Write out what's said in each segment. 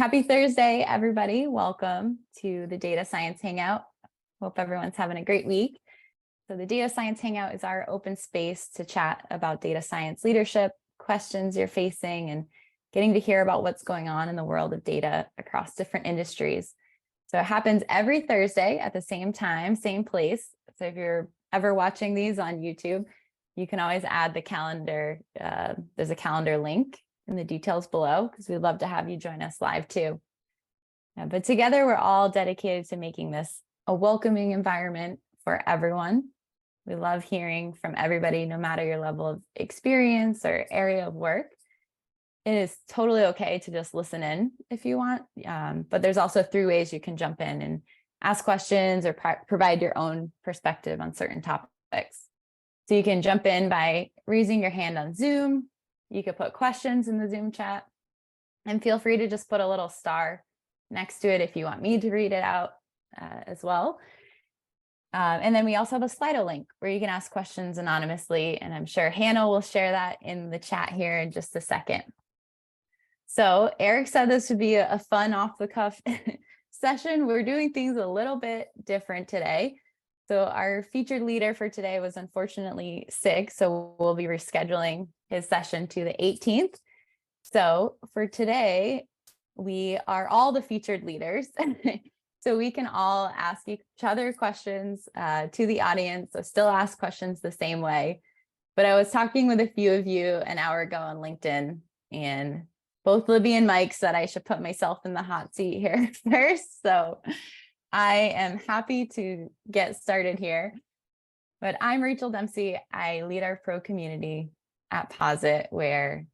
Happy Thursday, everybody. Welcome to the Data Science Hangout. Hope everyone's having a great week. So the Data Science Hangout is our open space to chat about data science leadership, questions you're facing, and getting to hear about what's going on in the world of data across different industries. So it happens every Thursday at the same time, same place. So if you're ever watching these on YouTube, you can always add the calendar. There's a calendar link in the details below, because we'd love to have you join us live too. But together, we're all dedicated to making this a welcoming environment for everyone. We love hearing from everybody, no matter your level of experience or area of work. It is totally okay to just listen in if you want, but there's also 3 ways you can jump in and ask questions or provide your own perspective on certain topics. So you can jump in by raising your hand on Zoom. You could put questions in the Zoom chat, and feel free to just put a little star next to it if you want me to read it out as well. And then we also have a Slido link where you can ask questions anonymously, and I'm sure Hannah will share that in the chat here in just a second. So Eric said this would be a fun off-the-cuff session. We're doing things a little bit different today. So our featured leader for today was unfortunately sick, so we'll be rescheduling his session to the 18th. So for today, we are all the featured leaders. So we can all ask each other questions to the audience, so still ask questions the same way. But I was talking with a few of you an hour ago on LinkedIn, and both Libby and Mike said I should put myself in the hot seat here first. So I am happy to get started here. But I'm Rachel Dempsey. I lead our pro community at Posit, where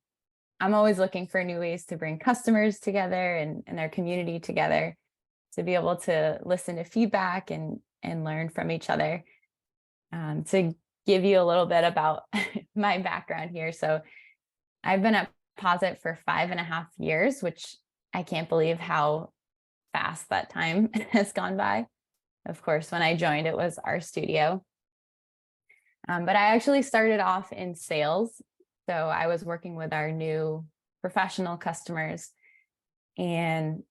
I'm always looking for new ways to bring customers together and our community together to be able to listen to feedback and learn from each other. To give you a little bit about my background here. So I've been at Posit for 5.5 years, which I can't believe how fast that time has gone by. Of course, when I joined, it was RStudio. But I actually started off in sales. So I was working with our new professional customers. And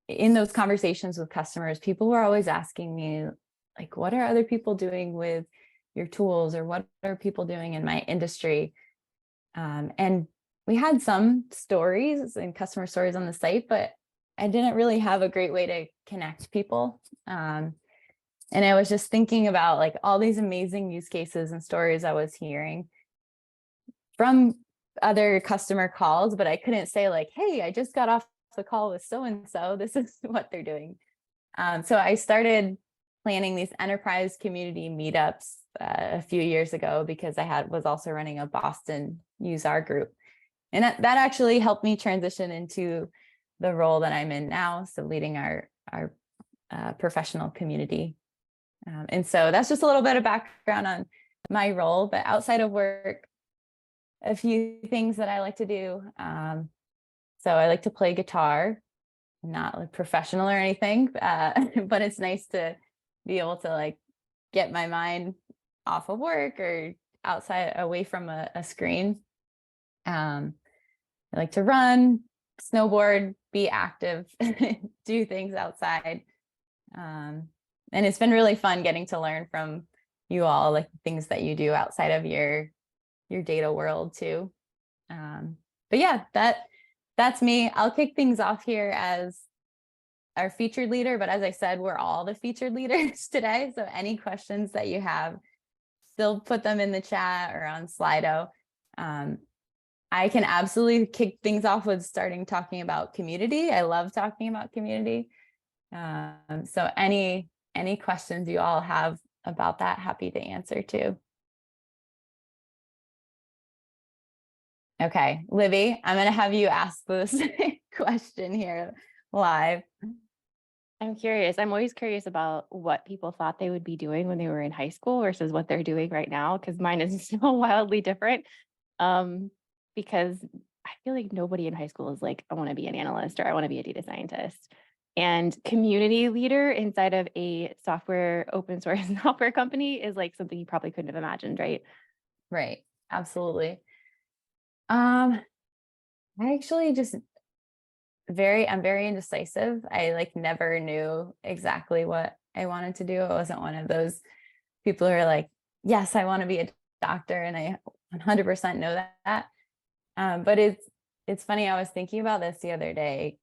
in those conversations with customers, people were always asking me, like, what are other people doing with your tools, or what are people doing in my industry? And we had some stories and customer stories on the site, but I didn't really have a great way to connect people. And I was just thinking about like all these amazing use cases and stories I was hearing from other customer calls, but I couldn't say like, hey, I just got off the call with so-and-so, this is what they're doing. So I started planning these enterprise community meetups a few years ago, because I was also running a Boston user group. And that actually helped me transition into the role that I'm in now, so leading our professional community. And so that's just a little bit of background on my role. But outside of work, a few things that I like to do. So I like to play guitar, not like professional or anything, but it's nice to be able to like get my mind off of work or outside, away from a screen. I like to run, snowboard, be active, do things outside. And it's been really fun getting to learn from you all, like things that you do outside of your data world too. But yeah, that's me. I'll kick things off here as our featured leader, but as I said, we're all the featured leaders today. So any questions that you have, still put them in the chat or on Slido. I can absolutely kick things off with starting talking about community. I love talking about community. So any questions you all have about that, happy to answer too. Okay, Libby, I'm going to have you ask this question here live. I'm curious. I'm always curious about what people thought they would be doing when they were in high school versus what they're doing right now, because mine is so wildly different. Because I feel like nobody in high school is like, I want to be an analyst or I want to be a data scientist. And community leader inside of a open source software company is like something you probably couldn't have imagined, right? Right, absolutely. I actually just I'm very indecisive. I like never knew exactly what I wanted to do. I wasn't one of those people who are like, yes, I want to be a doctor, and I 100% know that. But it's funny. I was thinking about this the other day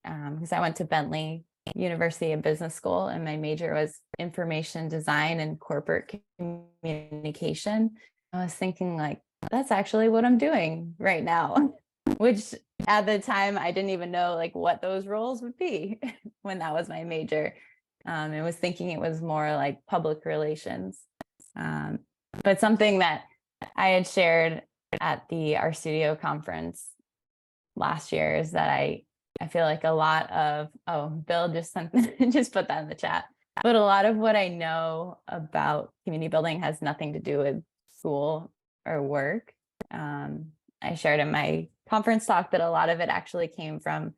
because I went to Bentley University of Business School, and my major was information design and corporate communication. I was thinking like, that's actually what I'm doing right now, which at the time I didn't even know like what those roles would be when that was my major. I was thinking it was more like public relations. Um, but something that I had shared at the RStudio conference last year is that I feel like a lot of, oh, Bill just sent just put that in the chat. But a lot of what I know about community building has nothing to do with school or work. I shared in my conference talk that a lot of it actually came from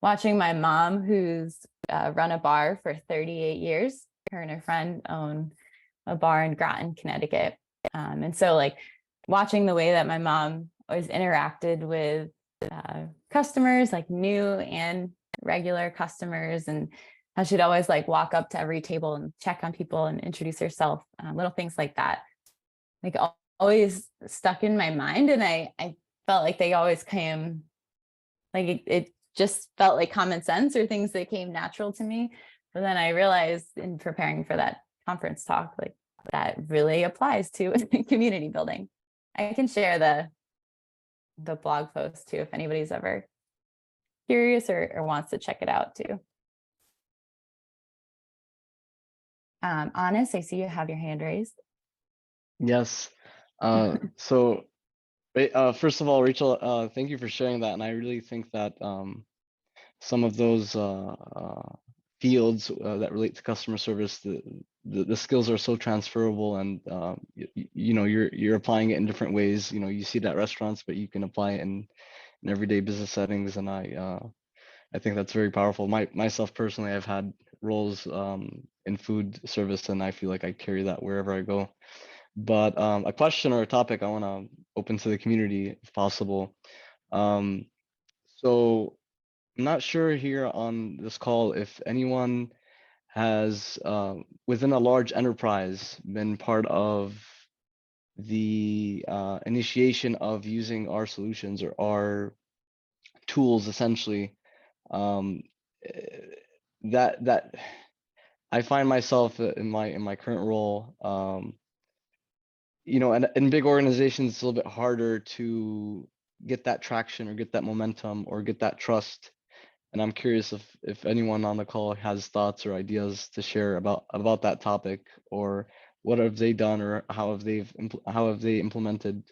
watching my mom, who's run a bar for 38 years. Her and her friend own a bar in Groton, Connecticut. And so like watching the way that my mom always interacted with customers, like new and regular customers, and how she'd always like walk up to every table and check on people and introduce herself, little things like that, like always stuck in my mind. And I felt like they always came, like it just felt like common sense or things that came natural to me. But then I realized in preparing for that conference talk, like that really applies to community building. I can share the blog post too if anybody's ever curious or wants to check it out too. Honest, I see you have your hand raised. Yes. So first of all, Rachel, thank you for sharing that. And I really think that some of those fields that relate to customer service, the skills are so transferable, and you know, you're applying it in different ways. You know, you see it at restaurants, but you can apply it in everyday business settings. And I think that's very powerful. Myself personally, I've had roles in food service, and I feel like I carry that wherever I go. But a question or a topic I want to open to the community if possible. So I'm not sure here on this call if anyone has within a large enterprise been part of the initiation of using our solutions or our tools essentially. um, that I find myself in my current role, you know, and in big organizations, it's a little bit harder to get that traction or get that momentum or get that trust. And I'm curious if anyone on the call has thoughts or ideas to share about that topic, or what have they done, or how have they implemented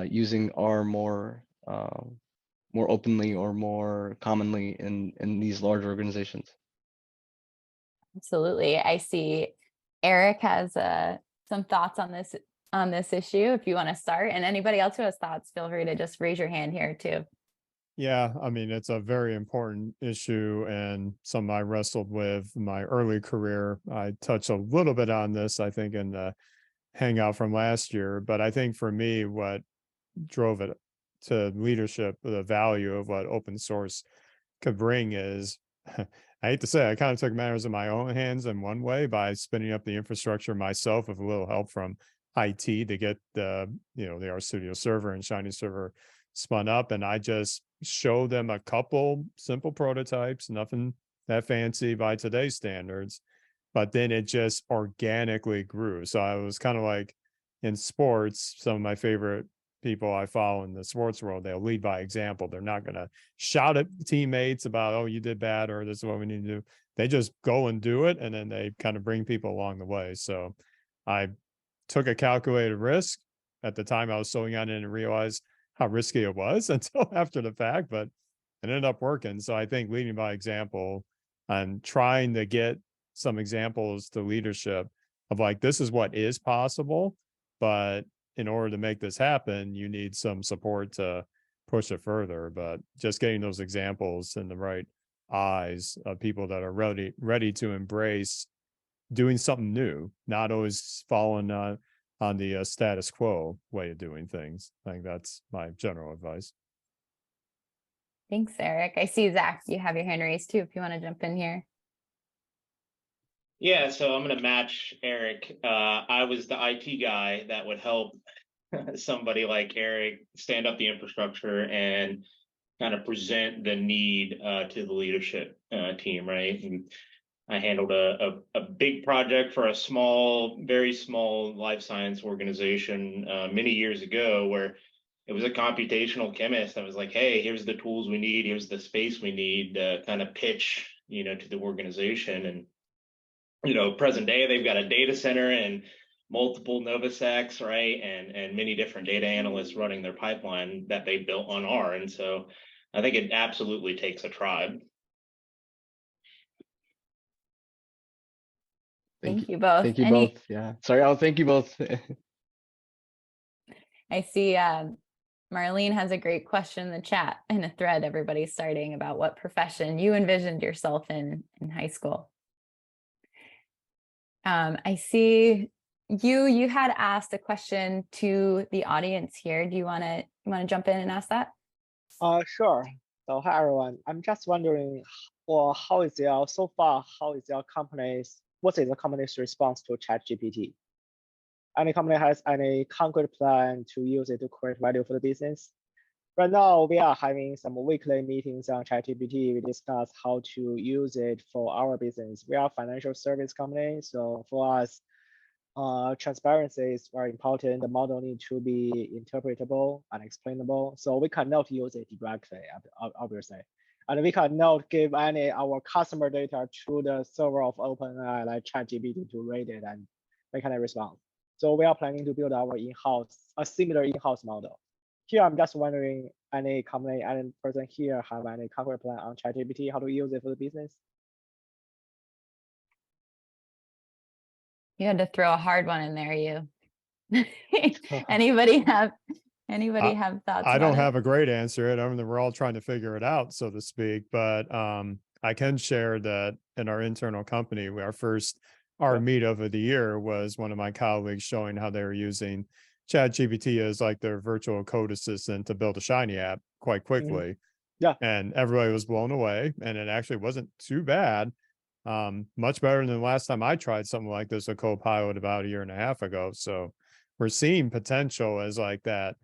using R more openly or more commonly in these large organizations. Absolutely. I see Eric has some thoughts on this issue if you want to start, and anybody else who has thoughts, feel free to just raise your hand here too. Yeah, I mean, it's a very important issue and something I wrestled with in my early career. I touched a little bit on this, I think, in the hangout from last year. But I think for me, what drove it to leadership, the value of what open source could bring is, I hate to say, I kind of took matters in my own hands in one way by spinning up the infrastructure myself with a little help from IT to get the RStudio server and Shiny server spun up. And I just showed them a couple simple prototypes, nothing that fancy by today's standards, but then it just organically grew. So I was kind of like in sports, some of my favorite people I follow in the sports world, they'll lead by example. They're not going to shout at teammates about, oh, you did bad, or this is what we need to do. They just go and do it. And then they kind of bring people along the way. So I took a calculated risk. At the time I was so young, I didn't realize how risky it was until after the fact, but it ended up working. So I think leading by example and trying to get some examples to leadership of like, this is what is possible, but in order to make this happen, you need some support to push it further. But just getting those examples in the right eyes of people that are ready to embrace doing something new, not always following on the status quo way of doing things. I think that's my general advice. Thanks, Eric. I see Zach, you have your hand raised too, if you want to jump in here. Yeah, so I'm going to match Eric. I was the IT guy that would help somebody like Eric stand up the infrastructure and kind of present the need to the leadership team, right? And I handled a big project for a small, very small life science organization many years ago, where it was a computational chemist that was like, hey, here's the tools we need, here's the space we need to kind of pitch, to the organization. And present day, they've got a data center and multiple Novoseks, right? And many different data analysts running their pipeline that they built on R. And so I think it absolutely takes a tribe. Thank you both. Thank you both. Yeah. Sorry. Oh, thank you both. I see Marlene has a great question in the chat, in a thread everybody's starting, about what profession you envisioned yourself in high school. I see you had asked a question to the audience here. Do you want to jump in and ask that? Sure. So hi everyone. I'm just wondering, how is your company's response to ChatGPT? Any company has any concrete plan to use it to create value for the business? Right now, we are having some weekly meetings on ChatGPT. We discuss how to use it for our business. We are a financial service company, so for us, transparency is very important. The model needs to be interpretable and explainable, so we cannot use it directly, obviously. And we cannot give any our customer data to the server of OpenAI like ChatGPT to read it and make any response. So we are planning to build our a similar in-house model. Here, I'm just wondering, any company, any person here have any concrete plan on ChatGPT, how to use it for the business? You had to throw a hard one in there, you. Anybody have thoughts? I don't about have a great answer. I mean, we're all trying to figure it out, so to speak. But I can share that in our internal company, our first meetup of the year was one of my colleagues showing how they were using ChatGPT as like their virtual code assistant to build a Shiny app quite quickly. Yeah. And everybody was blown away, and it actually wasn't too bad. Much better than the last time I tried something like this, a Copilot, about a year and a half ago. So we're seeing potential as like that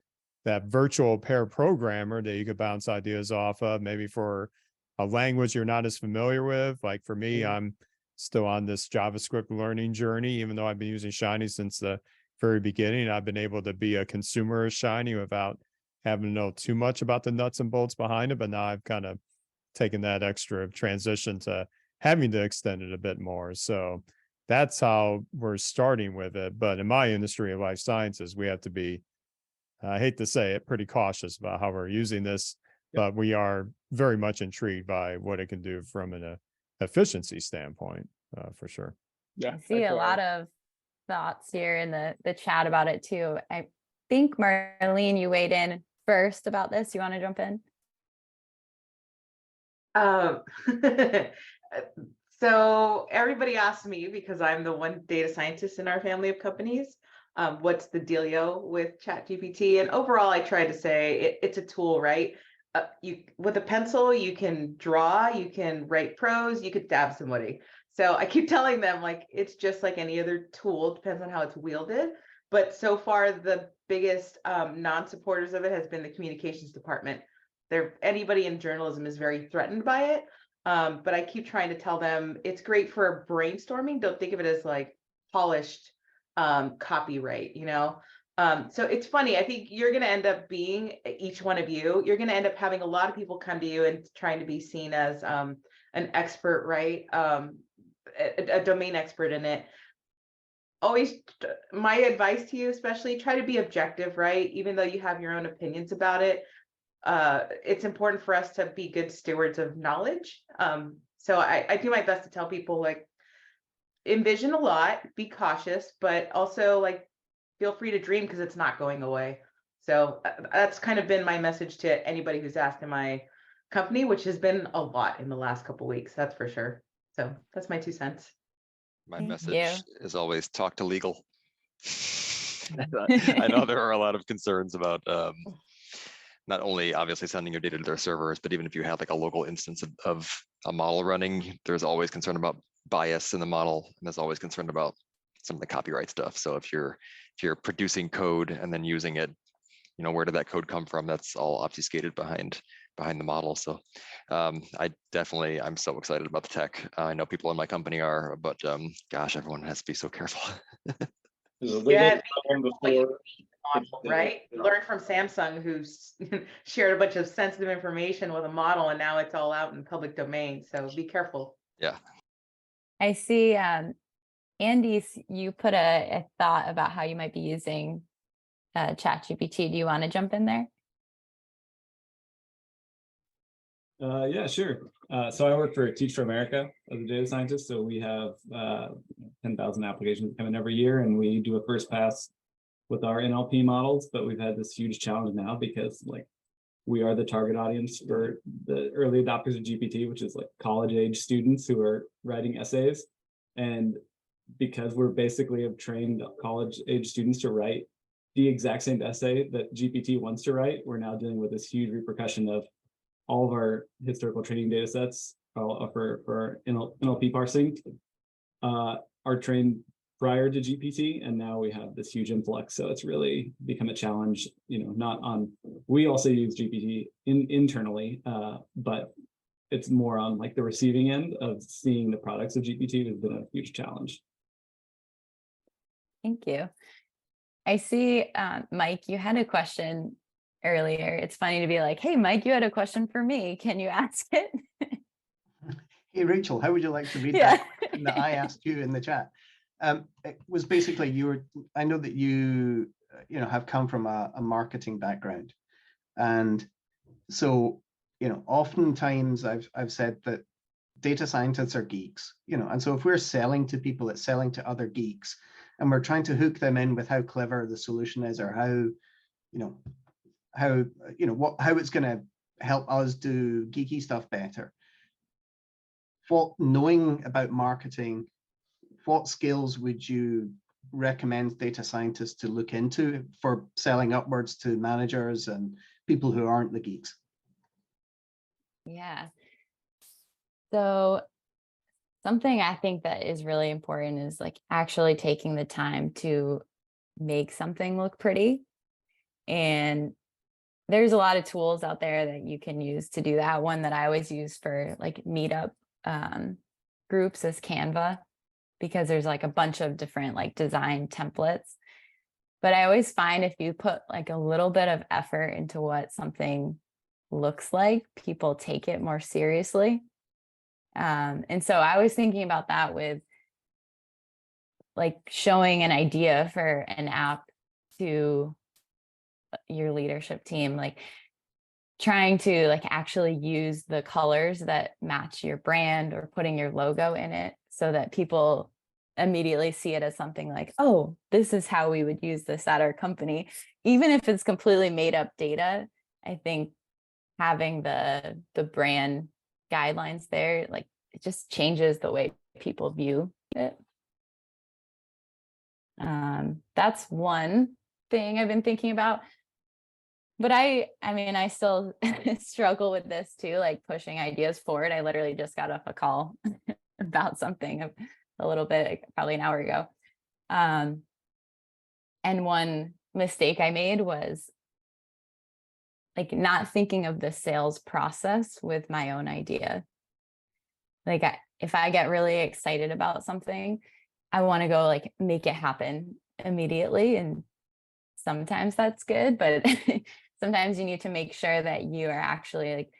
virtual pair programmer that you could bounce ideas off of, maybe for a language you're not as familiar with. Like for me, I'm still on this JavaScript learning journey, even though I've been using Shiny since the very beginning. I've been able to be a consumer of Shiny without having to know too much about the nuts and bolts behind it. But now I've kind of taken that extra transition to having to extend it a bit more. So that's how we're starting with it. But in my industry of life sciences, we have to be, I hate to say it, pretty cautious about how we're using this, but we are very much intrigued by what it can do from an efficiency standpoint, for sure. Yeah, I see a lot of thoughts here in the chat about it too. I think Marlene, you weighed in first about this. You want to jump in? So everybody asks me, because I'm the one data scientist in our family of companies, what's the dealio with ChatGPT? And overall, I try to say it's a tool, right? You with a pencil, you can draw, you can write prose, you could stab somebody. So I keep telling them, like, it's just like any other tool, depends on how it's wielded. But so far, the biggest non-supporters of it has been the communications department. Anybody in journalism is very threatened by it. But I keep trying to tell them it's great for brainstorming. Don't think of it as like polished copyright, So it's funny. I think you're going to end up being, each one of you, you're going to end up having a lot of people come to you and trying to be seen as an expert, right? A domain expert in it. Always, my advice to you, especially, try to be objective, right? Even though you have your own opinions about it. It's important for us to be good stewards of knowledge. So I do my best to tell people, like, envision a lot, be cautious, but also like feel free to dream, because it's not going away. So that's kind of been my message to anybody who's asked in my company, which has been a lot in the last couple of weeks, that's for sure. So that's my 2 cents. My Thank message you. is always talk to legal. I know there are a lot of concerns about not only obviously sending your data to their servers, but even if you have like a local instance of a model running, there's always concern about bias in the model, and there's always concern about some of the copyright stuff. So if you're producing code and then using it, you know, where did that code come from? That's all obfuscated behind the model. So I'm so excited about the tech. I know people in my company are, but gosh, everyone has to be so careful. There's a legal problem before. Model, right? Learn from Samsung, who's shared a bunch of sensitive information with a model, and now it's all out in public domain. So be careful. Yeah. I see, Andy, you put a thought about how you might be using ChatGPT. Do you want to jump in there? Yeah, sure. So I work for Teach for America as a data scientist. So we have 10,000 applications come in every year, and we do a first pass with our NLP models. But we've had this huge challenge now because like we are the target audience for the early adopters of GPT, which is like college age students who are writing essays. And because we're basically have trained college age students to write the exact same essay that GPT wants to write, we're now dealing with this huge repercussion of all of our historical training data sets for NLP parsing are trained prior to GPT, and now we have this huge influx. So it's really become a challenge, you know, not on, we also use GPT internally, but it's more on like the receiving end of seeing the products of GPT has been a huge challenge. Thank you. I see, Mike, you had a question earlier. It's funny to be like, hey, Mike, you had a question for me. Can you ask it? Hey, Rachel, how would you like to read Yeah. that question that I asked you in the chat? It was basically I know that you have come from a marketing background. And so, oftentimes I've said that data scientists are geeks, and so if we're selling to people, it's selling to other geeks, and we're trying to hook them in with how clever the solution is, or how it's going to help us do geeky stuff better. Knowing about marketing, what skills would you recommend data scientists to look into for selling upwards to managers and people who aren't the geeks? Yeah. So something I think that is really important is like actually taking the time to make something look pretty. And there's a lot of tools out there that you can use to do that. One that I always use for like meetup groups is Canva, because there's like a bunch of different like design templates. But I always find if you put like a little bit of effort into what something looks like, people take it more seriously. And so I was thinking about that with like showing an idea for an app to your leadership team, like trying to like actually use the colors that match your brand or putting your logo in it so that people immediately see it as something like, oh, this is how we would use this at our company. Even if it's completely made up data, I think having the brand guidelines there, like it just changes the way people view it. That's one thing I've been thinking about. But I mean, I still struggle with this too, like pushing ideas forward. I literally just got off a call about something a little bit, like, probably an hour ago. And one mistake I made was like not thinking of the sales process with my own idea. Like if I get really excited about something, I want to go like make it happen immediately. And sometimes that's good, but sometimes you need to make sure that you are actually like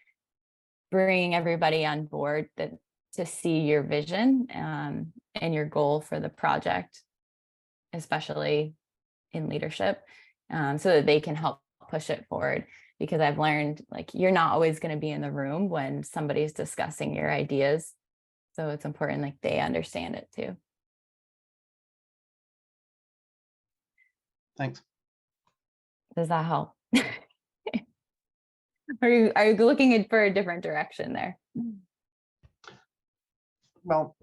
bringing everybody on board to see your vision and your goal for the project, especially in leadership, so that they can help push it forward. Because I've learned like you're not always going to be in the room when somebody's discussing your ideas. So it's important like they understand it too. Thanks. Does that help? Are you looking for a different direction there? Well,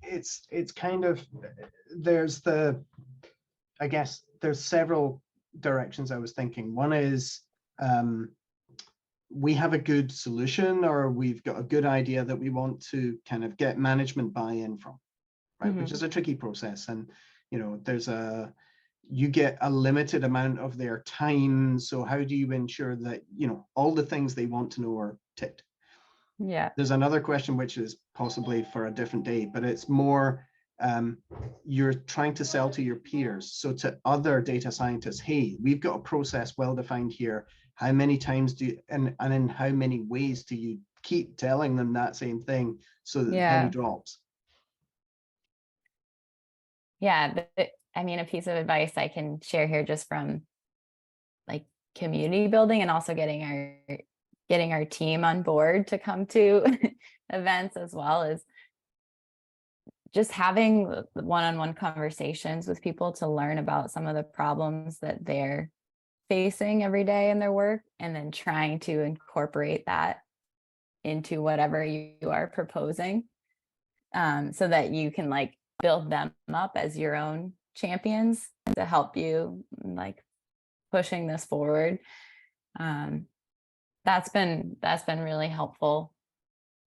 it's kind of, I guess there's several directions I was thinking. One is we have a good solution, or we've got a good idea that we want to kind of get management buy-in from, right? Which is a tricky process. And, you know, you get a limited amount of their time. So how do you ensure that, you know, all the things they want to know are ticked? Yeah. There's another question, which is possibly for a different day, but it's more, you're trying to sell to your peers. So to other data scientists, hey, we've got a process well-defined here. How many times do you, and in how many ways do you keep telling them that same thing so that the penny drops? Yeah. I mean, a piece of advice I can share here just from like community building and also getting our team on board to come to events as well is just having one-on-one conversations with people to learn about some of the problems that they're facing every day in their work, and then trying to incorporate that into whatever you are proposing, so that you can like build them up as your own champions to help you like pushing this forward. That's been really helpful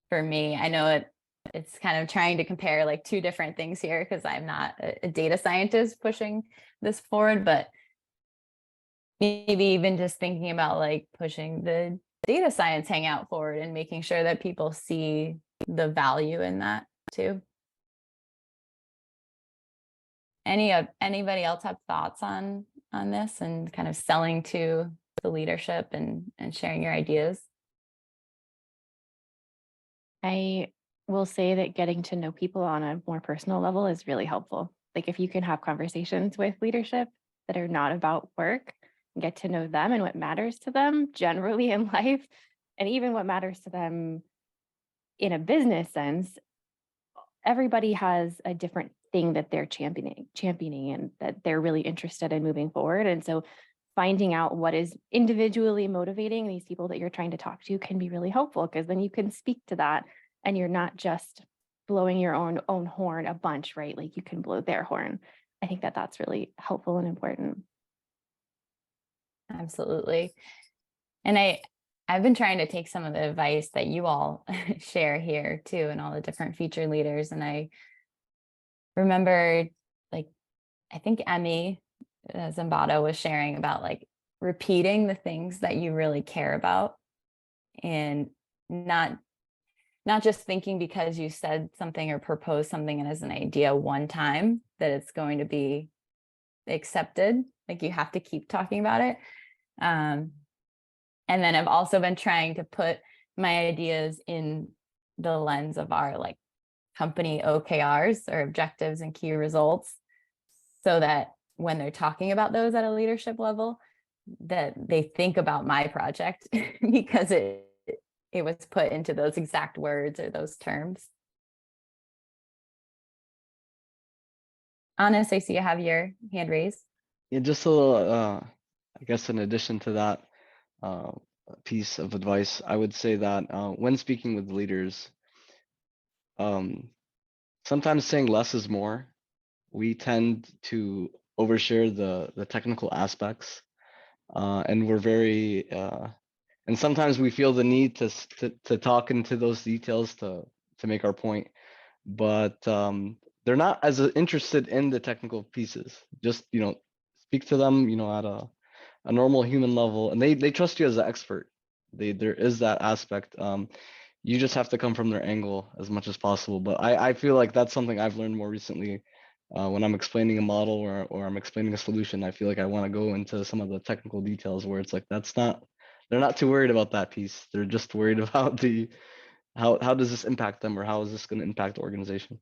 for me. I know it's kind of trying to compare like two different things here because I'm not a data scientist pushing this forward, but maybe even just thinking about like pushing the data science hangout forward and making sure that people see the value in that too. Anybody else have thoughts on this and kind of selling to the leadership and sharing your ideas? I will say that getting to know people on a more personal level is really helpful. Like if you can have conversations with leadership that are not about work, and get to know them and what matters to them generally in life, and even what matters to them in a business sense, everybody has a different thing that they're championing and that they're really interested in moving forward. And so finding out what is individually motivating these people that you're trying to talk to can be really helpful, because then you can speak to that and you're not just blowing your own horn a bunch, right? Like you can blow their horn. I think that that's really helpful and important. Absolutely. And I've been trying to take some of the advice that you all share here too, and all the different feature leaders. And I remember, like, I think Emmy Zimbardo was sharing about like repeating the things that you really care about, and not just thinking because you said something or proposed something as an idea one time that it's going to be accepted. Like you have to keep talking about it. And then I've also been trying to put my ideas in the lens of our like company OKRs, or objectives and key results, so that when they're talking about those at a leadership level, that they think about my project because it was put into those exact words or those terms. Anis, I see you have your hand raised. Yeah, just a little, I guess in addition to that piece of advice, I would say that when speaking with leaders, sometimes saying less is more. We tend to overshare the technical aspects, and we're very, and sometimes we feel the need to talk into those details to make our point, but they're not as interested in the technical pieces. Just, you know, speak to them, you know, at a normal human level, and they trust you as an expert. There is that aspect. You just have to come from their angle as much as possible. But I feel like that's something I've learned more recently. When I'm explaining a model or I'm explaining a solution, I feel like I want to go into some of the technical details where it's like they're not too worried about that piece. They're just worried about the how does this impact them, or how is this going to impact the organization.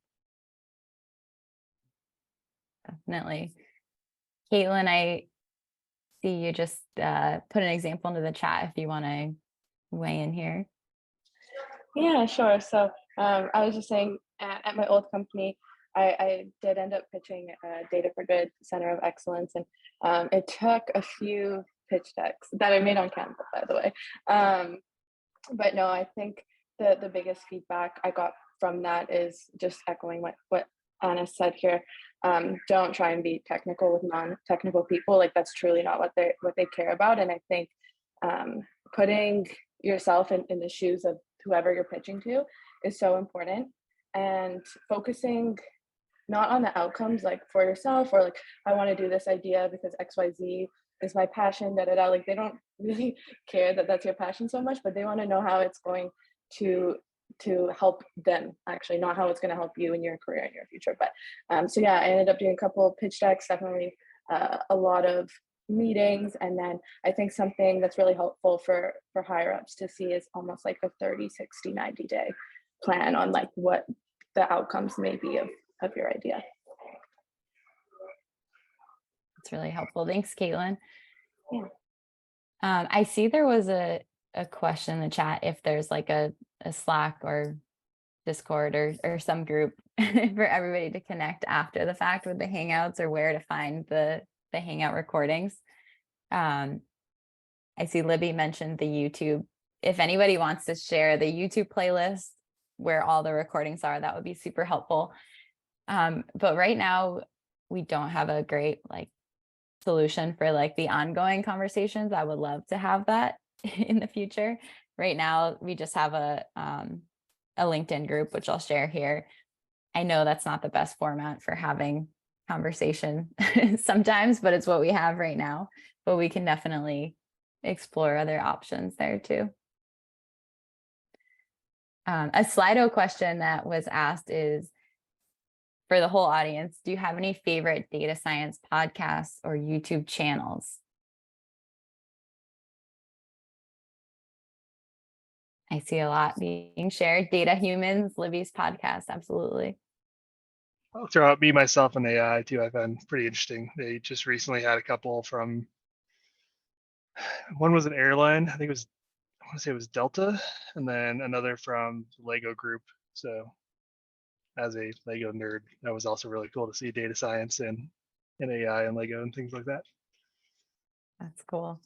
Definitely. Caitlin, I see you just put an example into the chat if you want to weigh in here. Yeah, sure. So I was just saying at my old company, I did end up pitching a Data for Good Center of Excellence, and it took a few pitch decks that I made on Canva, by the way. But no, I think the biggest feedback I got from that is just echoing what Anna said here. Don't try and be technical with non-technical people. Like that's truly not what they care about. And I think putting yourself in the shoes of whoever you're pitching to is so important. And focusing not on the outcomes, like for yourself, or like, I want to do this idea because XYZ is my passion, da da da. Like, they don't really care that that's your passion so much, but they want to know how it's going to help them, actually, not how it's going to help you in your career in your future. But so yeah, I ended up doing a couple of pitch decks, definitely a lot of meetings. And then I think something that's really helpful for higher ups to see is almost like a 30, 60, 90 day plan on like what the outcomes may be of your idea. It's really helpful. Thanks, Caitlin. Yeah. I see there was a question in the chat if there's like a Slack or Discord or some group for everybody to connect after the fact with the Hangouts, or where to find the Hangout recordings. I see Libby mentioned the YouTube. If anybody wants to share the YouTube playlist where all the recordings are, that would be super helpful. But right now we don't have a great like solution for like the ongoing conversations. I would love to have that in the future. Right now we just have a LinkedIn group, which I'll share here. I know that's not the best format for having conversation sometimes, but it's what we have right now. But we can definitely explore other options there too. A Slido question that was asked is, for the whole audience, do you have any favorite data science podcasts or YouTube channels? I see a lot being shared. Data Humans, Libby's podcast, absolutely. I'll throw out Me, Myself, and AI too. I find pretty interesting. They just recently had a couple from, one was an airline, I think it was, I want to say it was Delta, and then another from the Lego Group. So as a Lego nerd, that was also really cool to see data science and AI and Lego and things like that. That's cool.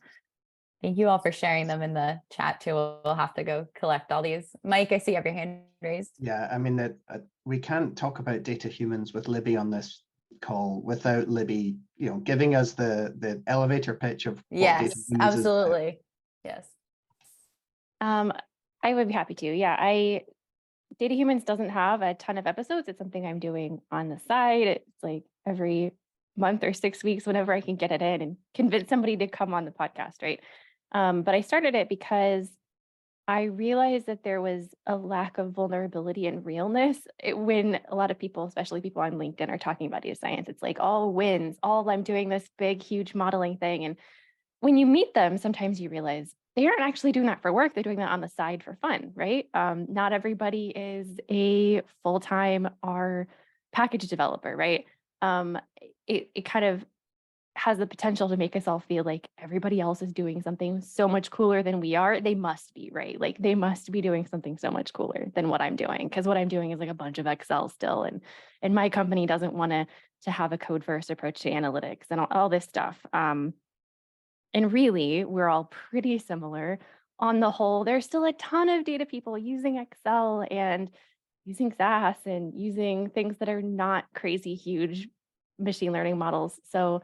Thank you all for sharing them in the chat too. We'll have to go collect all these. Mike, I see you have your hand raised. Yeah, I mean that we can't talk about Data Humans with Libby on this call without Libby, giving us the elevator pitch of what Data Yes, Humans is about. absolutely. Yes. I would be happy to. Yeah, Data Humans doesn't have a ton of episodes. It's something I'm doing on the side. It's like every month or 6 weeks, whenever I can get it in and convince somebody to come on the podcast, right? But I started it because I realized that there was a lack of vulnerability and realness when a lot of people, especially people on LinkedIn, are talking about data science. It's like all wins, all I'm doing this big, huge modeling thing. And when you meet them, sometimes you realize they aren't actually doing that for work. They're doing that on the side for fun, right? Not everybody is a full-time R package developer, right? It kind of has the potential to make us all feel like everybody else is doing something so much cooler than we are. They must be, right? Like they must be doing something so much cooler than what I'm doing, because what I'm doing is like a bunch of Excel still, and my company doesn't want to have a code first approach to analytics and all this stuff. And really, we're all pretty similar on the whole. There's still a ton of data people using Excel and using SAS and using things that are not crazy huge machine learning models. So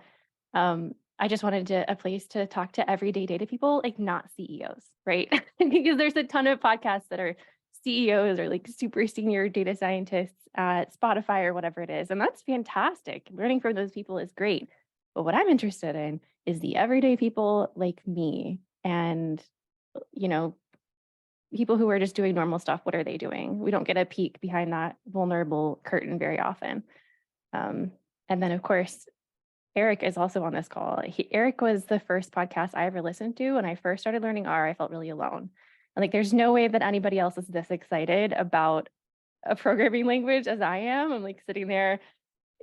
I just wanted a place to talk to everyday data people, like not CEOs, right? Because there's a ton of podcasts that are CEOs or like super senior data scientists at Spotify or whatever it is. And that's fantastic. Learning from those people is great. But what I'm interested in is the everyday people like me and, people who are just doing normal stuff. What are they doing? We don't get a peek behind that vulnerable curtain very often. And then, of course, Eric is also on this call. Eric was the first podcast I ever listened to. When I first started learning R, I felt really alone. And like, there's no way that anybody else is this excited about a programming language as I am. I'm like sitting there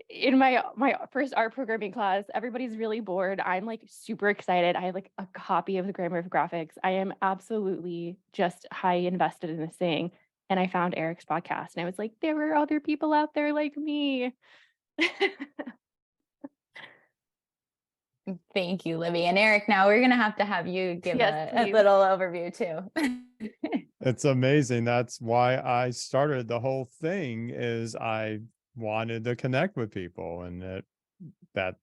in my first R programming class. Everybody's really bored. I'm like super excited. I have like a copy of the Grammar of Graphics. I am absolutely just high invested in this thing. And I found Eric's podcast and I was like, there were other people out there like me. Thank you, Libby. And Eric, now we're going to have you give Yes, a please. little overview too. It's amazing. That's why I started the whole thing, is I wanted to connect with people, and that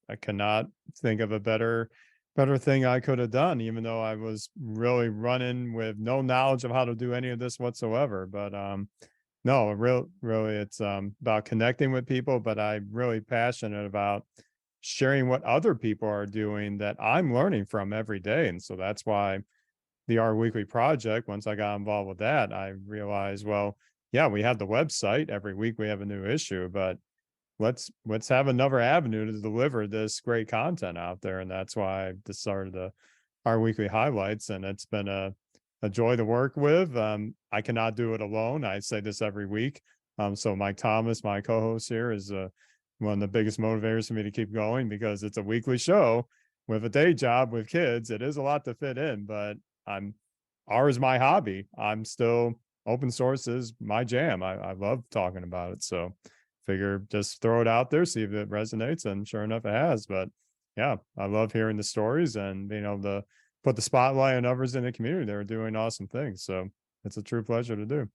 I cannot think of a better better thing I could have done, even though I was really running with no knowledge of how to do any of this whatsoever. But no, really, it's about connecting with people, but I'm really passionate about sharing what other people are doing that I'm learning from every day. And so that's why the Our Weekly project, once I got involved with that, I realized, well, yeah, we have the website. Every week we have a new issue, but let's have another avenue to deliver this great content out there. And that's why I just started Our Weekly highlights, and it's been a joy to work with. I cannot do it alone. I say this every week. So Mike Thomas, my co-host here, is one of the biggest motivators for me to keep going, because it's a weekly show with a day job with kids. It is a lot to fit in, but ours my hobby. I'm still, open source is my jam. I love talking about it. So figure just throw it out there, see if it resonates, and sure enough it has. But yeah, I love hearing the stories and being able to put the spotlight on others in the community that are doing awesome things. So it's a true pleasure to do.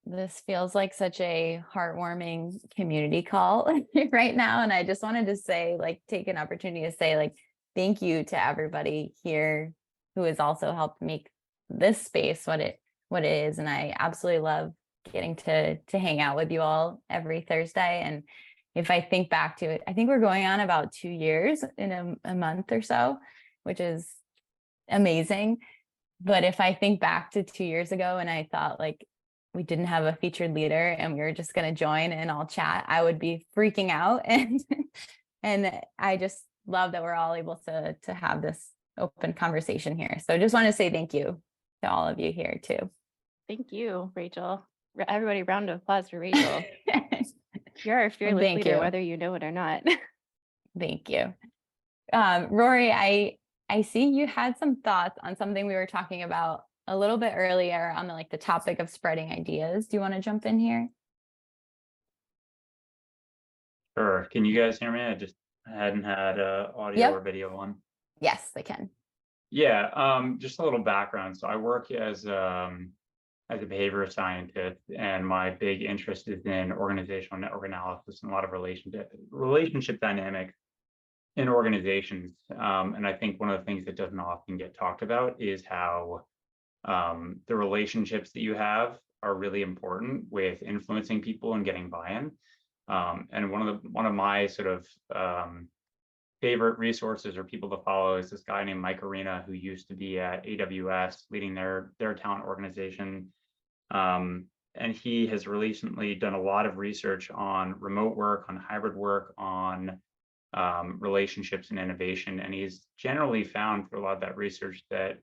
This feels like such a heartwarming community call right now. And I just wanted to say, like, take an opportunity to say, like, thank you to everybody here who has also helped make this space what it is. And I absolutely love getting to hang out with you all every Thursday. And if I think back to it, I think we're going on about 2 years in a month or so, which is amazing. But if I think back to 2 years ago and I thought, like, we didn't have a featured leader and we were just going to join and all chat, I would be freaking out. And I just love that we're all able to have this open conversation here. So just want to say thank you to all of you here too. Thank you, Rachel. Everybody, round of applause for Rachel. You're our fearless thank leader, you. whether you know it or not. Thank you. Rory, I see you had some thoughts on something we were talking about a little bit earlier on the topic of spreading ideas. Do you want to jump in here? Sure. Can you guys hear me? I just hadn't had audio Yep. or video on. Yes, I can. Yeah, just a little background. So I work as a behavior scientist, and my big interest is in organizational network analysis and a lot of relationship dynamics in organizations. And I think one of the things that doesn't often get talked about is how the relationships that you have are really important with influencing people and getting buy-in. And one of my sort of favorite resources or people to follow is this guy named Mike Arena, who used to be at AWS leading their talent organization. And he has recently done a lot of research on remote work, on hybrid work, on relationships and innovation. And he's generally found through a lot of that research that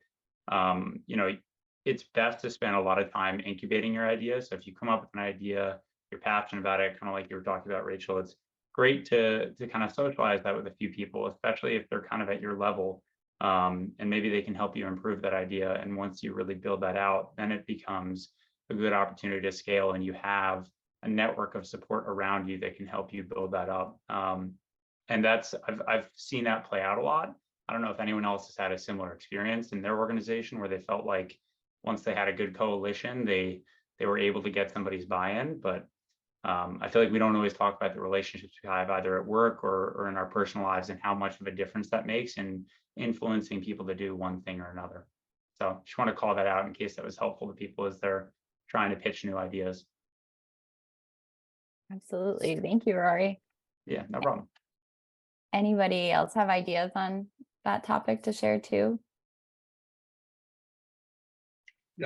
it's best to spend a lot of time incubating your ideas. So if you come up with an idea, you're passionate about it, kind of like you were talking about, Rachel, it's great to kind of socialize that with a few people, especially if they're kind of at your level, and maybe they can help you improve that idea. And once you really build that out, then it becomes a good opportunity to scale, and you have a network of support around you that can help you build that up. And I've seen that play out a lot. I don't know if anyone else has had a similar experience in their organization where they felt like once they had a good coalition, they were able to get somebody's buy-in. But I feel like we don't always talk about the relationships we have either at work or in our personal lives, and how much of a difference that makes in influencing people to do one thing or another. So just want to call that out in case that was helpful to people as they're trying to pitch new ideas. Absolutely. Thank you, Rory. Yeah, no problem. Anybody else have ideas on that topic to share too?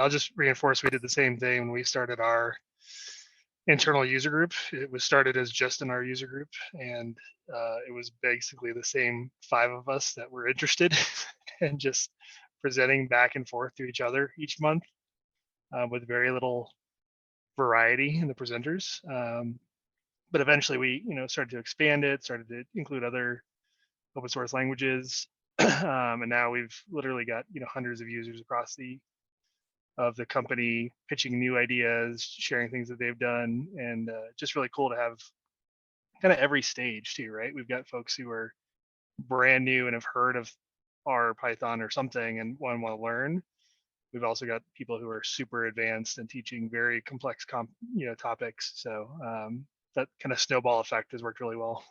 I'll just reinforce we did the same thing when we started our internal user group. It was started as just in our user group, and it was basically the same 5 of us that were interested and just presenting back and forth to each other each month with very little variety in the presenters. But eventually we started to expand it, started to include other open source languages. And now we've literally got hundreds of users across the company pitching new ideas, sharing things that they've done, and just really cool to have kind of every stage too, right? We've got folks who are brand new and have heard of R, Python or something and want to learn. We've also got people who are super advanced and teaching very complex topics. So that kind of snowball effect has worked really well.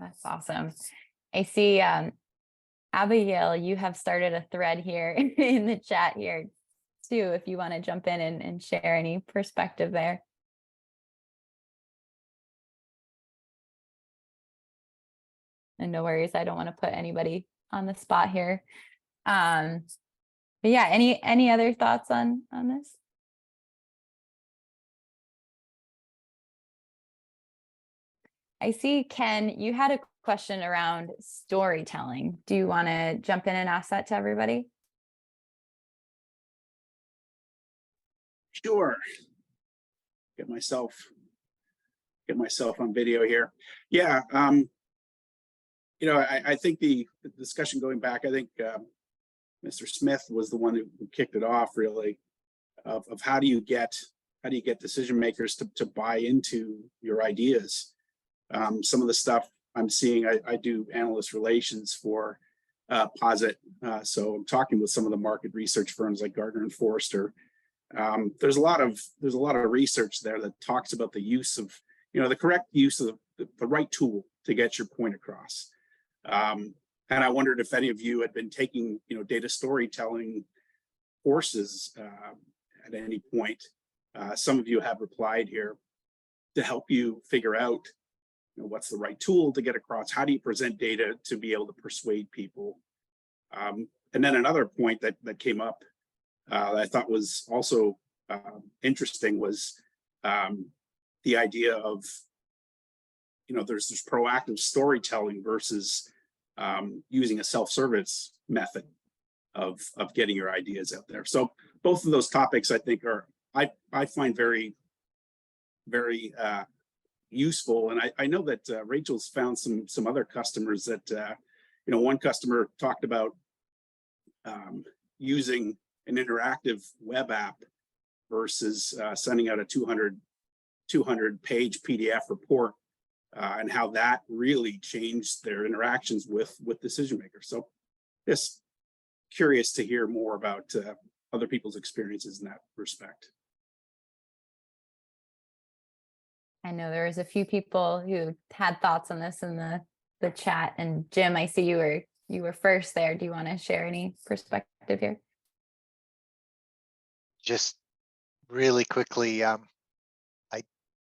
That's awesome. I see, Abigail, you have started a thread here in the chat here too, if you want to jump in and share any perspective there. And no worries, I don't want to put anybody on the spot here. But yeah, any other thoughts on this? I see, Ken, you had a question around storytelling. Do you want to jump in and ask that to everybody? Sure. Get myself on video here. Yeah. You know, I think the discussion going back, I think Mr. Smith was the one who kicked it off, really, of how do you get decision makers to buy into your ideas. Some of the stuff I'm seeing, I do analyst relations for Posit, so I'm talking with some of the market research firms like Gartner and Forrester. There's a lot of research there that talks about the use of, you know, the correct use of the right tool to get your point across. And I wondered if any of you had been taking, you know, data storytelling courses at any point. Some of you have replied here to help you figure out, you know, what's the right tool to get across. How do you present data to be able to persuade people? And then another point that came up that I thought was also interesting was the idea of, you know, there's this proactive storytelling versus using a self-service method of getting your ideas out there. So both of those topics I think are, I find very, very useful. And I know that Rachel's found some other customers that, you know, one customer talked about using an interactive web app versus sending out a 200-page PDF report, and how that really changed their interactions with decision makers. So just curious to hear more about other people's experiences in that respect. I know there was a few people who had thoughts on this in the chat, and Jim, I see you were first there. Do you want to share any perspective here? Just really quickly, I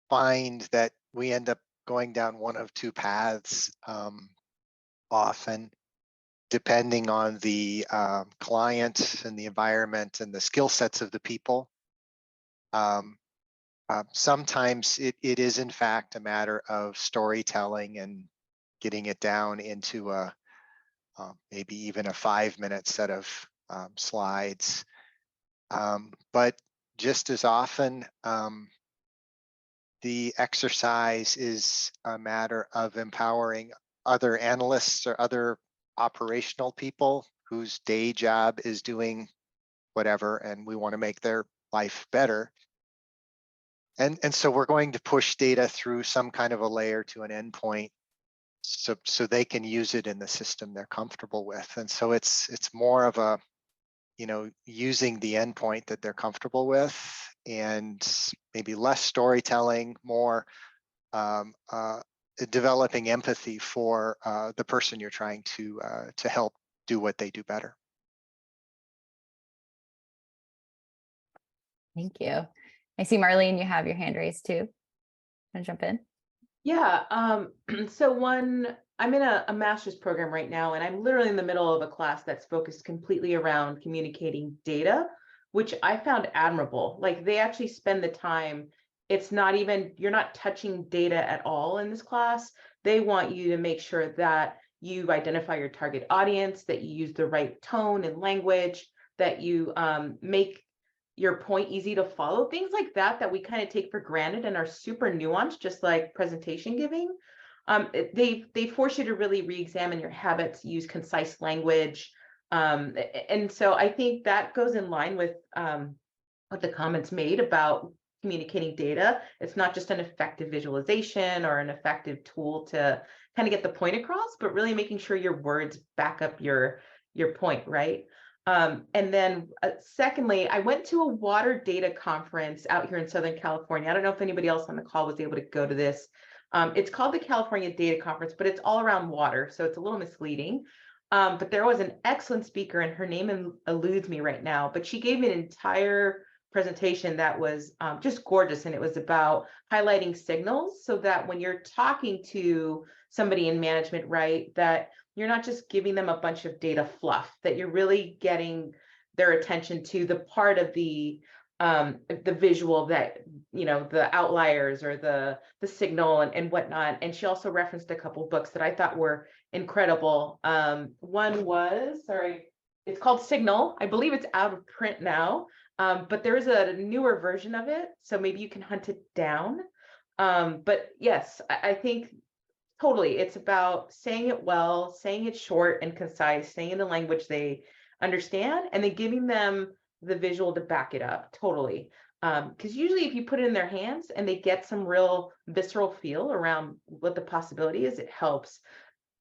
find that we end up going down one of two paths often, depending on the client and the environment and the skill sets of the people. Sometimes it is in fact a matter of storytelling and getting it down into a maybe even a 5-minute set of slides. But just as often, the exercise is a matter of empowering other analysts or other operational people whose day job is doing whatever, and we want to make their life better. And so we're going to push data through some kind of a layer to an endpoint so they can use it in the system they're comfortable with. And so it's more of a, you know, using the endpoint that they're comfortable with, and maybe less storytelling, more developing empathy for the person you're trying to help do what they do better. Thank you. I see Marlene, you have your hand raised too. Want to jump in? Yeah, so I'm in a master's program right now, and I'm literally in the middle of a class that's focused completely around communicating data, which I found admirable. Like, they actually spend the time, it's not even, you're not touching data at all in this class. They want you to make sure that you identify your target audience, that you use the right tone and language, that you make your point easy to follow, things like that we kind of take for granted and are super nuanced, just like presentation giving. They force you to really re-examine your habits, use concise language. And so I think that goes in line with what the comments made about communicating data. It's not just an effective visualization or an effective tool to kind of get the point across, but really making sure your words back up your point, right? And then secondly, I went to a water data conference out here in Southern California. I don't know if anybody else on the call was able to go to this. It's called the California Data Conference, but it's all around water, so it's a little misleading. But there was an excellent speaker, and her name eludes me right now, but she gave an entire presentation that was just gorgeous, and it was about highlighting signals so that when you're talking to somebody in management, right, that you're not just giving them a bunch of data fluff, that you're really getting their attention to the part of the visual that, you know, the outliers or the signal and whatnot. And she also referenced a couple books that I thought were incredible. One was, sorry, it's called Signal. I believe it's out of print now, but there's a newer version of it, so maybe you can hunt it down. But yes, I think totally, it's about saying it well, saying it short and concise, saying in the language they understand, and then giving them the visual to back it up. Totally. Because usually if you put it in their hands and they get some real visceral feel around what the possibility is, it helps.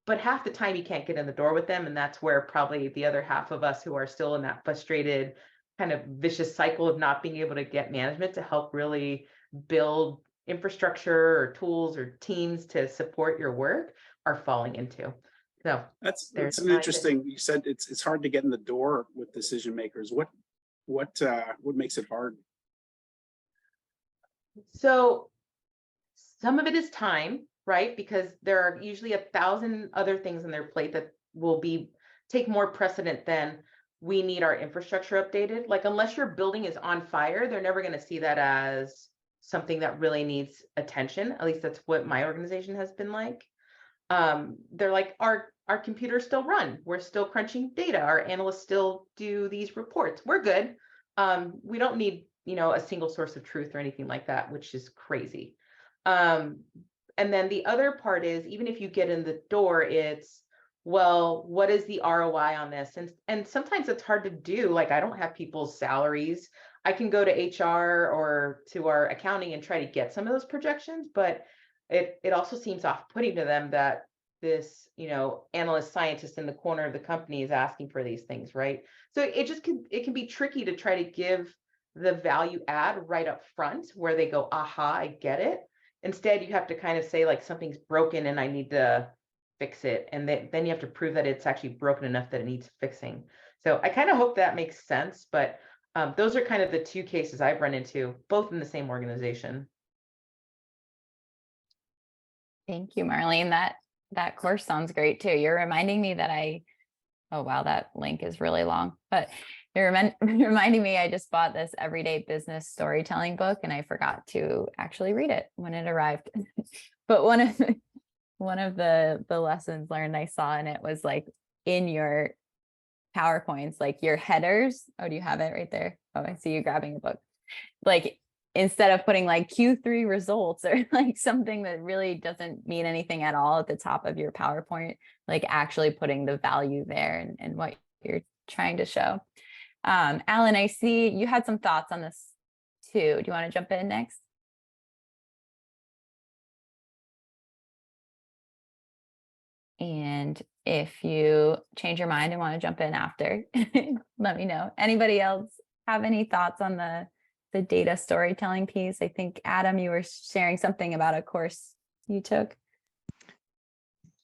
But half the time you can't get in the door with them, and that's where probably the other half of us who are still in that frustrated kind of vicious cycle of not being able to get management to help really build infrastructure or tools or teams to support your work are falling into. So that's an interesting, you said it's hard to get in the door with decision makers. What makes it hard? So some of it is time, right? Because there are usually 1,000 other things on their plate that will take more precedent than we need our infrastructure updated. Like, unless your building is on fire, they're never going to see that as something that really needs attention. At least that's what my organization has been like. They're like, our computers still run. We're still crunching data. Our analysts still do these reports. We're good. We don't need, you know, a single source of truth or anything like that, which is crazy. And then the other part is, even if you get in the door, it's, well, what is the ROI on this? And sometimes it's hard to do. Like, I don't have people's salaries. I can go to HR or to our accounting and try to get some of those projections, but it also seems off-putting to them that this, you know, analyst scientist in the corner of the company is asking for these things, right? So it can be tricky to try to give the value add right up front where they go, aha, I get it. Instead, you have to kind of say, like, something's broken and I need to fix it. And then you have to prove that it's actually broken enough that it needs fixing. So I kind of hope that makes sense, but those are kind of the two cases I've run into, both in the same organization. Thank you, Marlene. That course sounds great too. You're reminding me that oh wow, that link is really long, but you're reminding me I just bought this everyday business storytelling book and I forgot to actually read it when it arrived. But one of the lessons learned I saw in it was, like, in your PowerPoints, like your headers. Oh, do you have it right there? Oh, I see you grabbing a book. Like, instead of putting like Q3 results or like something that really doesn't mean anything at all at the top of your PowerPoint, like actually putting the value there and what you're trying to show. Alan, I see you had some thoughts on this too. Do you want to jump in next? And if you change your mind and want to jump in after, let me know. Anybody else have any thoughts on the data storytelling piece? I think, Adam, you were sharing something about a course you took.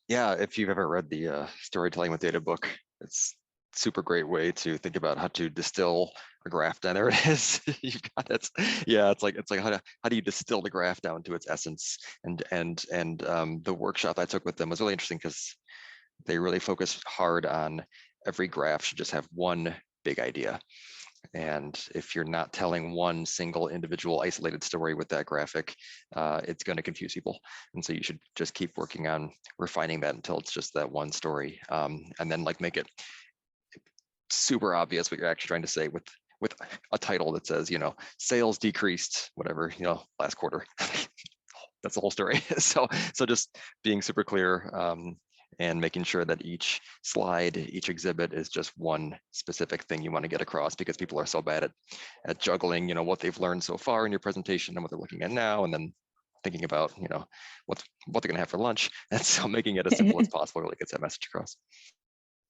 Yeah, if you've ever read the Storytelling with Data book, it's super great way to think about how to distill a graph down. There it is. You've got it. Yeah, it's like how do you distill the graph down to its essence? And the workshop I took with them was really interesting because they really focused hard on every graph should just have one big idea. And if you're not telling one single individual isolated story with that graphic, it's going to confuse people. And so you should just keep working on refining that until it's just that one story. And then, like, make it super obvious what you're actually trying to say with a title that says, you know, sales decreased, whatever, you know, last quarter. That's the whole story. So just being super clear, and making sure that each slide, each exhibit is just one specific thing you want to get across, because people are so bad at juggling, you know, what they've learned so far in your presentation and what they're looking at now, and then thinking about, you know, what they're going to have for lunch. And so making it as simple as possible really gets that message across.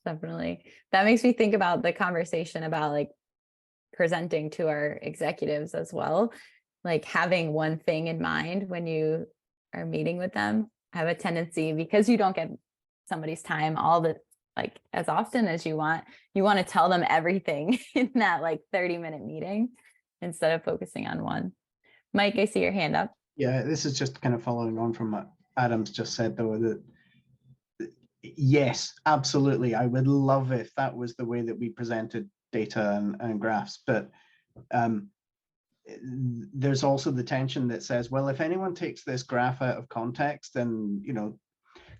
Definitely. That makes me think about the conversation about, like, presenting to our executives as well, like having one thing in mind when you are meeting with them, I have a tendency, because you don't get somebody's time all the like as often as you want to tell them everything in that like 30-minute meeting instead of focusing on one. Mike, I see your hand up. Yeah, this is just kind of following on from what Adam's just said, though, that yes, absolutely. I would love if that was the way that we presented data and graphs, but there's also the tension that says, well, if anyone takes this graph out of context and, you know,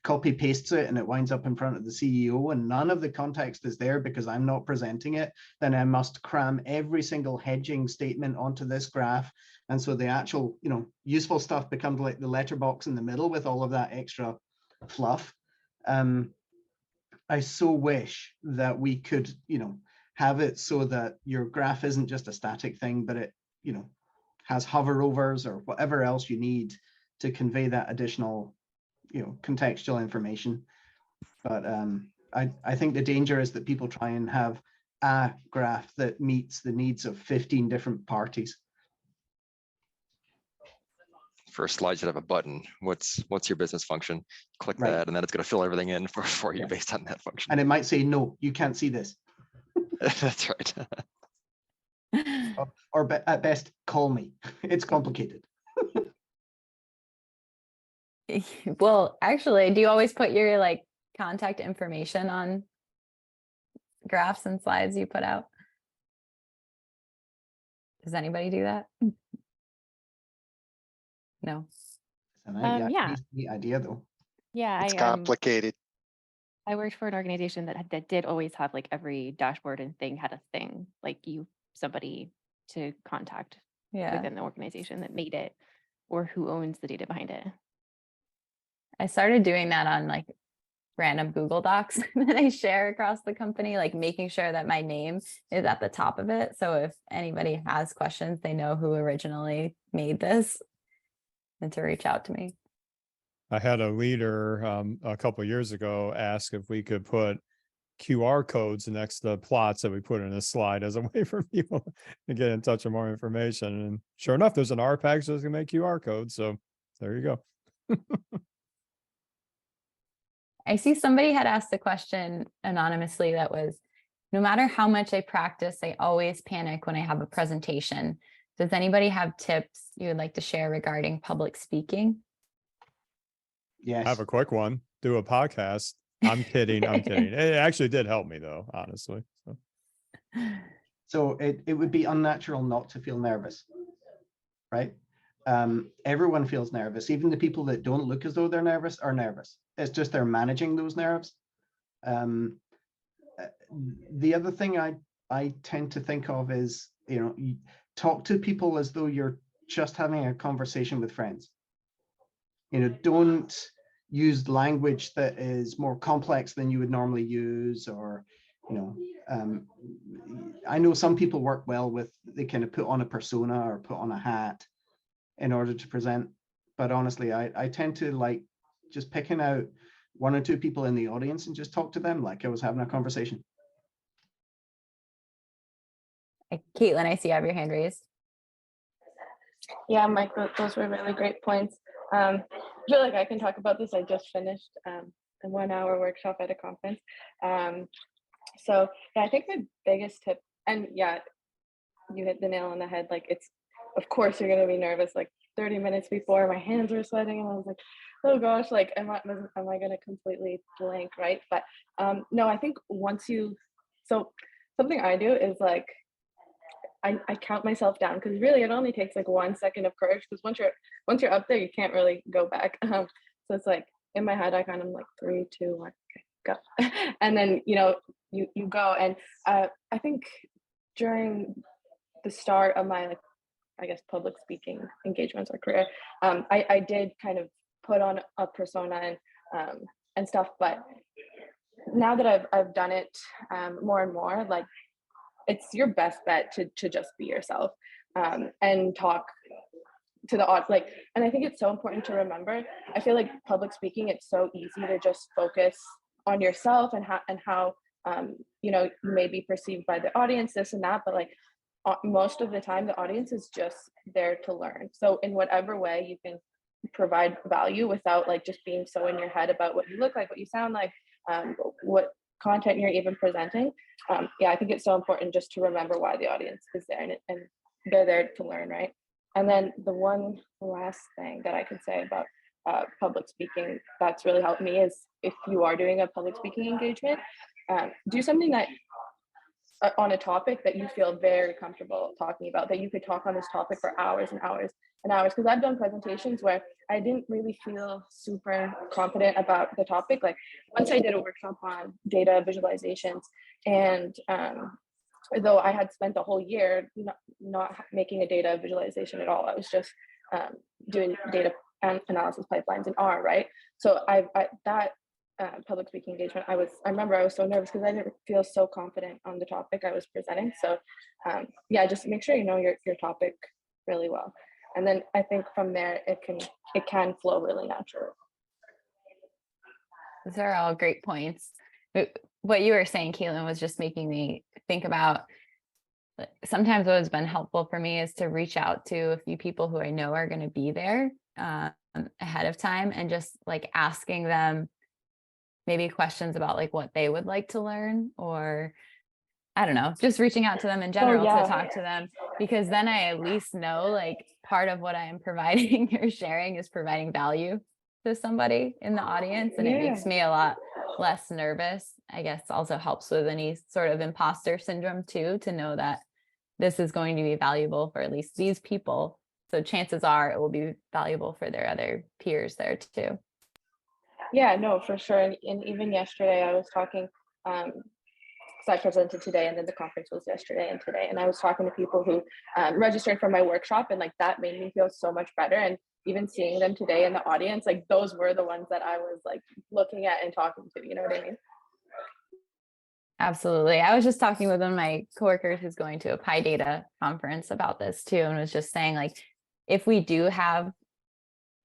copy pastes it and it winds up in front of the CEO and none of the context is there because I'm not presenting it, then I must cram every single hedging statement onto this graph. And so the actual, you know, useful stuff becomes like the letterbox in the middle with all of that extra fluff. I so wish that we could, you know, have it so that your graph isn't just a static thing, but it, you know, has hoverovers or whatever else you need to convey that additional, you know, contextual information. But I think the danger is that people try and have a graph that meets the needs of 15 different parties. First slide should have a button. What's your business function? Click that, and then it's going to fill everything in for you based on that function. And it might say, no, you can't see this. That's right. Or at best, call me. It's complicated. Well, actually, do you always put your like contact information on graphs and slides you put out? Does anybody do that? No. Yeah. The idea though. Yeah, It's complicated. I worked for an organization that did always have like every dashboard and thing had a thing like somebody to contact within the organization that made it or who owns the data behind it. I started doing that on like random Google Docs that I share across the company, like making sure that my name is at the top of it. So if anybody has questions, they know who originally made this and to reach out to me. I had a leader a couple of years ago ask if we could put QR codes next to the plots that we put in a slide as a way for people to get in touch with more information. And sure enough, there's an R package that's gonna make QR codes. So there you go. I see somebody had asked a question anonymously that was, no matter how much I practice, I always panic when I have a presentation. Does anybody have tips you would like to share regarding public speaking? Yes. I have a quick one. Do a podcast. I'm kidding. I'm kidding. It actually did help me though, honestly. So it would be unnatural not to feel nervous, right? Everyone feels nervous. Even the people that don't look as though they're nervous are nervous. It's just they're managing those nerves. The other thing I tend to think of is, you know, you talk to people as though you're just having a conversation with friends. You know, don't use language that is more complex than you would normally use, or, you know, I know some people work well with, they kind of put on a persona or put on a hat in order to present. But honestly, I tend to like just picking out one or two people in the audience and just talk to them like I was having a conversation. Caitlin, I see you have your hand raised. Yeah, Mike, those were really great points. I feel like I can talk about this. I just finished a 1-hour workshop at a conference. So yeah, I think the biggest tip, and yeah, you hit the nail on the head. Like it's, of course you're gonna be nervous. Like 30 minutes before, my hands were sweating, and I was like, oh gosh, like am I gonna completely blank, right? But no, I think so something I do is like, I count myself down, because really it only takes like 1 second of courage, because once you're up there, you can't really go back. So it's like in my head, I kind of like 3, 2, 1, okay, go. And then, you know, you go. And I think during the start of my, like, I guess, public speaking engagements or career, I did kind of put on a persona and stuff. But now that I've done it more and more, like, it's your best bet to just be yourself and talk to the audience. Like, and I think it's so important to remember. I feel like public speaking, it's so easy to just focus on yourself and how you know, you may be perceived by the audience, this and that. But like most of the time, the audience is just there to learn. So in whatever way you can provide value without like just being so in your head about what you look like, what you sound like, what content you're even presenting. Yeah, I think it's so important just to remember why the audience is there, and they're there to learn, right? And then the one last thing that I could say about public speaking that's really helped me is, if you are doing a public speaking engagement, do something that on a topic that you feel very comfortable talking about, that you could talk on this topic for hours and hours and hours. Because I've done presentations where I didn't really feel super confident about the topic. Like once I did a workshop on data visualizations, and though I had spent the whole year not making a data visualization at all, I was just doing data analysis pipelines in R, right? So that public speaking engagement, I remember I was so nervous because I didn't feel so confident on the topic I was presenting. So yeah, just make sure you know your topic really well. And then I think from there, it can flow really naturally. Those are all great points. What you were saying, Caitlin, was just making me think about, sometimes what has been helpful for me is to reach out to a few people who I know are going to be there ahead of time, and just like asking them maybe questions about like what they would like to learn, or I don't know, just reaching out to them in general to talk to them, because then I at least know like part of what I am providing or sharing is providing value to somebody in the audience, and it makes me a lot less nervous. I guess also helps with any sort of imposter syndrome too, to know that this is going to be valuable for at least these people. So chances are it will be valuable for their other peers there too. Yeah, no, for sure. And even yesterday I was talking, because I presented today and then the conference was yesterday and today, and I was talking to people who registered for my workshop, and like that made me feel so much better. And even seeing them today in the audience, like those were the ones that I was like looking at and talking to, you know what I mean? Absolutely. I was just talking with one of my coworkers who's going to a PyData conference about this too, and was just saying like, if we do have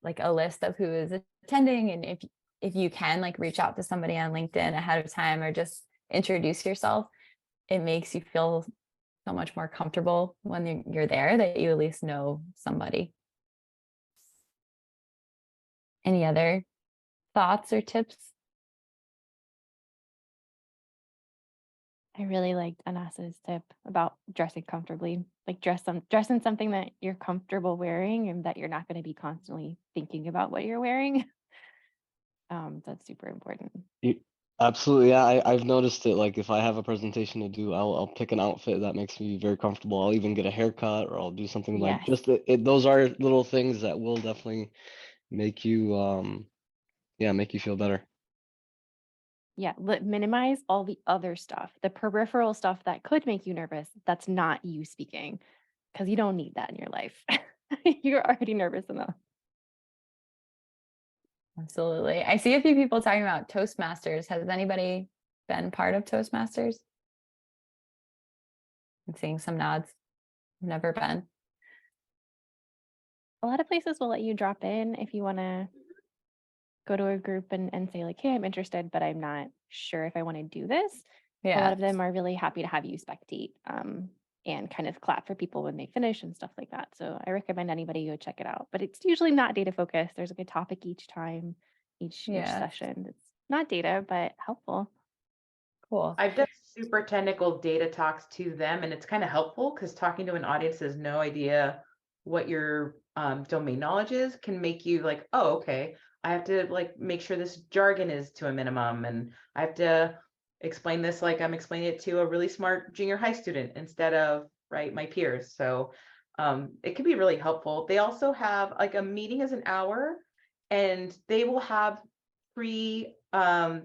like a list of who is attending, and if you can like reach out to somebody on LinkedIn ahead of time or just introduce yourself, it makes you feel so much more comfortable when you're there, that you at least know somebody. Any other thoughts or tips? I really liked Anasa's tip about dressing comfortably, like dress in something that you're comfortable wearing and that you're not going to be constantly thinking about what you're wearing. That's super important. Absolutely, yeah. I've noticed it. Like if I have a presentation to do, I'll pick an outfit that makes me very comfortable. I'll even get a haircut, or I'll do something like Yes. just those are little things that will definitely make you make you feel better. Yeah, minimize all the other stuff, the peripheral stuff that could make you nervous. That's not you speaking, because you don't need that in your life. You're already nervous enough. Absolutely. I see a few people talking about Toastmasters. Has anybody been part of Toastmasters? I'm seeing some nods. Never been. A lot of places will let you drop in if you want to go to a group and say like, hey, I'm interested, but I'm not sure if I want to do this. A lot of them are really happy to have you spectate and kind of clap for people when they finish and stuff like that. So I recommend anybody go check it out, but it's usually not data focused. There's a good topic each time, each session. It's not data, but helpful. Cool. I've done super technical data talks to them, and it's kind of helpful because talking to an audience that has no idea what your domain knowledge is can make you like, oh, okay, I have to like make sure this jargon is to a minimum, and I have to explain this like I'm explaining it to a really smart junior high student instead of my peers. So it can be really helpful. They also have like a meeting is an hour, and they will have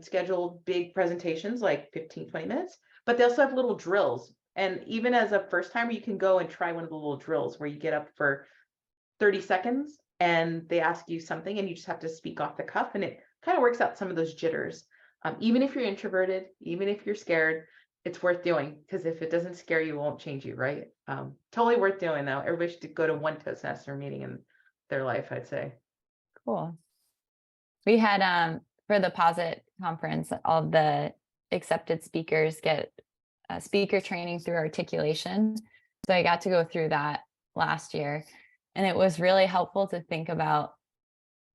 scheduled big presentations like 15-20 minutes, but they also have little drills. And even as a first timer, you can go and try one of the little drills where you get up for 30 seconds and they ask you something and you just have to speak off the cuff, and it kind of works out some of those jitters. Even if you're introverted, even if you're scared, it's worth doing, because if it doesn't scare you, it won't change you, right? Totally worth doing though. Everybody should go to one Toastmaster meeting in their life, I'd say. Cool. We had for the Posit conference, all the accepted speakers get speaker training through articulation. So I got to go through that last year, and it was really helpful to think about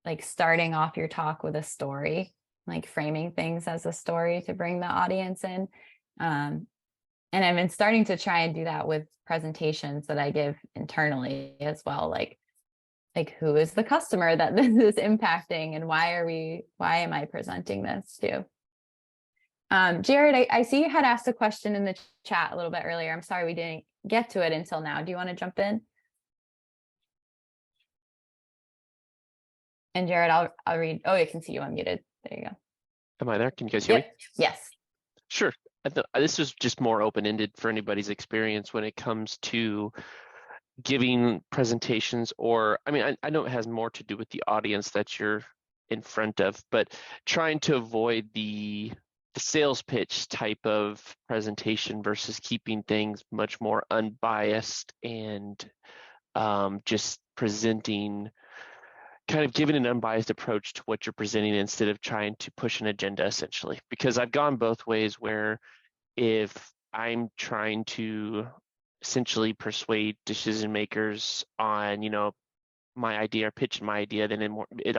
like starting off your talk with a story, like framing things as a story to bring the audience in. And I've been starting to try and do that with presentations that I give internally as well. Like who is the customer that this is impacting, and why am I presenting this to? Jared, I see you had asked a question in the chat a little bit earlier. I'm sorry we didn't get to it until now. Do you want to jump in? And Jared, I'll read. Oh, I can see you unmuted. There you go. Am I there? Can you guys hear me? Yes. Sure. This is just more open-ended for anybody's experience when it comes to giving presentations, or I mean, I know it has more to do with the audience that you're in front of, but trying to avoid the sales pitch type of presentation versus keeping things much more unbiased and just presenting, kind of giving an unbiased approach to what you're presenting instead of trying to push an agenda, essentially. Because I've gone both ways, where if I'm trying to essentially persuade decision makers on, my idea or pitching my idea, then it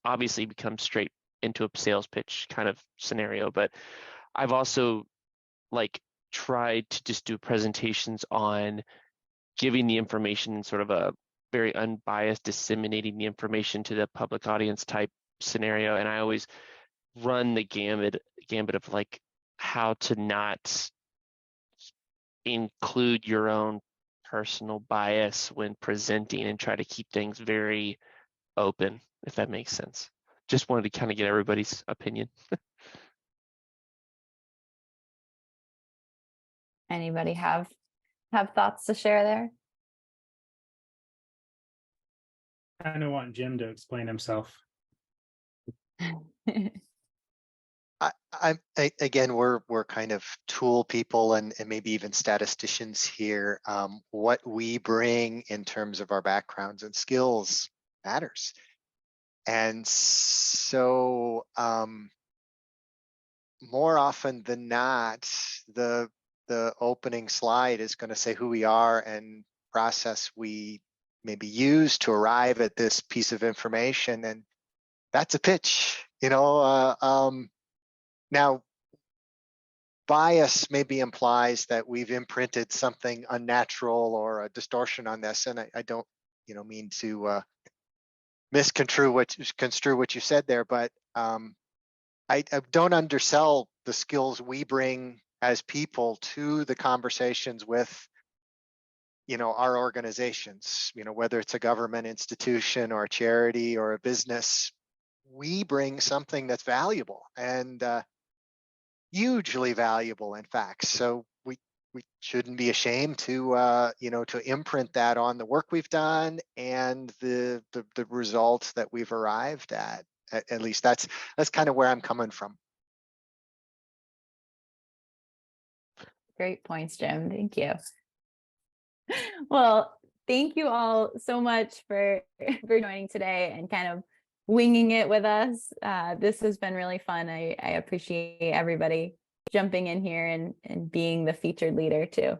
obviously becomes straight into a sales pitch kind of scenario. But I've also tried to just do presentations on giving the information in sort of a very unbiased, disseminating the information to the public audience type scenario. And I always run the gambit of how to not include your own personal bias when presenting, and try to keep things very open, if that makes sense. Just wanted to kind of get everybody's opinion. Anybody have thoughts to share there? I kind of want Jim to explain himself. Again, we're kind of tool people and maybe even statisticians here. What we bring in terms of our backgrounds and skills matters. And so more often than not, the opening slide is going to say who we are and process we maybe use to arrive at this piece of information. And that's a pitch, Now, bias maybe implies that we've imprinted something unnatural or a distortion on this, and I don't, mean to misconstrue what you said there, but I don't undersell the skills we bring as people to the conversations with, our organizations. Whether it's a government institution or a charity or a business, we bring something that's valuable and hugely valuable, in fact. So we shouldn't be ashamed to to imprint that on the work we've done and the results that we've arrived at. At least that's kind of where I'm coming from. Great points, Jim. Thank you. Well, thank you all so much for joining today and kind of winging it with us. This has been really fun. I appreciate everybody jumping in here and being the featured leader too.